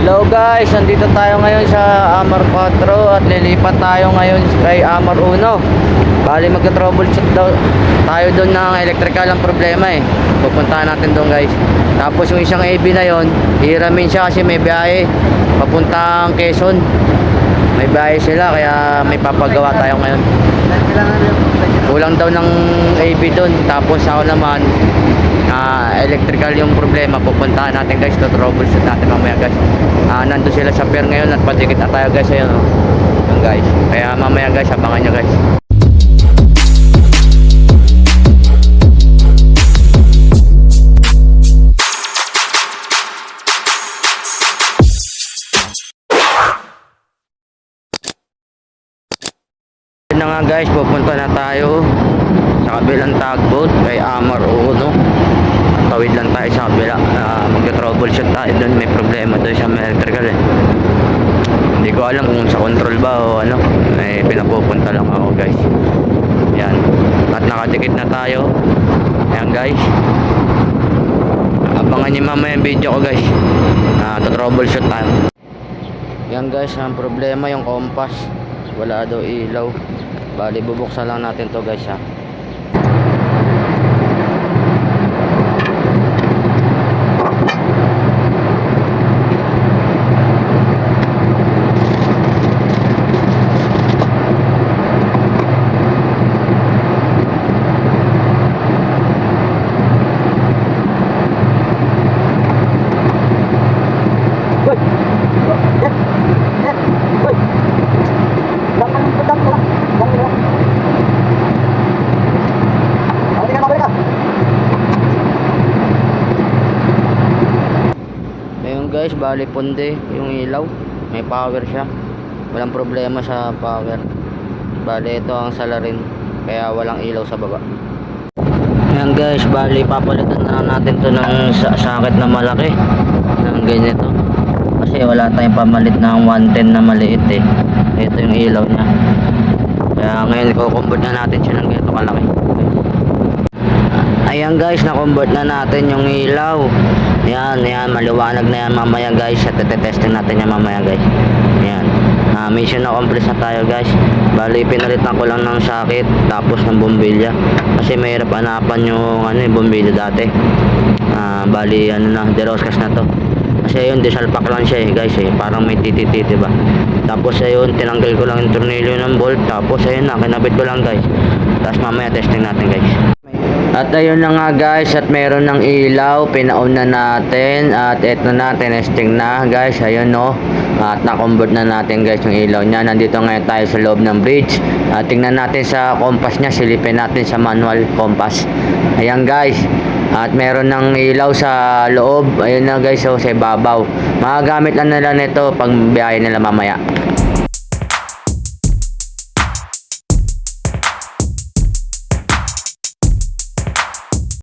Hello guys, nandito tayo ngayon sa Amar 4 at lilipat tayo ngayon kay Amar 1. Bali magka-troubleshoot daw tayo doon ng electrical ang problema eh. Pupuntahan natin doon guys. Tapos yung isang AB na yon, hiramin siya kasi may biyahe papuntang Quezon. May biyahe sila kaya may papagawa tayo ngayon. Kulang daw ng AB doon. Tapos ako naman electrical yung problema, pupuntahan natin guys, to troubleshoot natin mamaya guys. Nandun sila sa pier ngayon at padikit na tayo guys, ayun yung guys, kaya mamaya guys, abangan nyo guys. Yun na nga guys, pupunta na tayo sa kabilang tugboat kay Amar 1. Tawid lang tayo sa kabila, mag-troubleshoot tayo doon, may problema doon sa electrical eh. Hindi ko alam kung sa control ba o ano, may pinapupunta lang ako guys. Yan, at nakadikit na tayo. Yan guys, abangan nyo mamaya yung video ko guys, to-troubleshoot tayo. Yan guys, ang problema yung compass, wala daw ilaw. Bali bubuksan lang natin to guys ha. Ayun guys, bali punde yung ilaw, may power siya, walang problema sa power. Bali ito ang salarin, kaya walang ilaw sa baba. Ayan guys, bali papalitan na natin to ng sakit na malaki ng ganito, kasi wala tayong pamalit ng 110 na maliit eh. Ito yung ilaw niya, kaya ngayon i-convert na natin siya ng ganito kalaki. Ayan guys, na-convert na natin yung ilaw. Yan, maliwanag na yan mamaya guys. At testing natin yan mamaya guys. Yan, mission na complete na tayo guys. Bali pinalitan ko lang ng socket tapos ng bombilya, kasi mahirap hanapan yung bombilya dati. Bali deroskas na to, kasi ayun disalpak lang siya eh guys eh, parang may titi-titi ba. Tapos ayun, tinanggal ko lang yung tornilyo ng bolt. Tapos ayun na, kinabit ko lang guys. Tapos mamaya testing natin guys. At ayun na nga guys, at meron ng ilaw, pinaon na natin. At eto na, tinesting na guys, ayun no. At na-convert na natin guys yung ilaw niya. Nandito ngayon tayo sa loob ng bridge. Tingnan natin sa compass niya, silipin natin sa manual compass. Ayan guys, at meron ng ilaw sa loob. Ayun na guys, so sa ibabaw. Magagamit lang nila nito pag biyahe nila mamaya.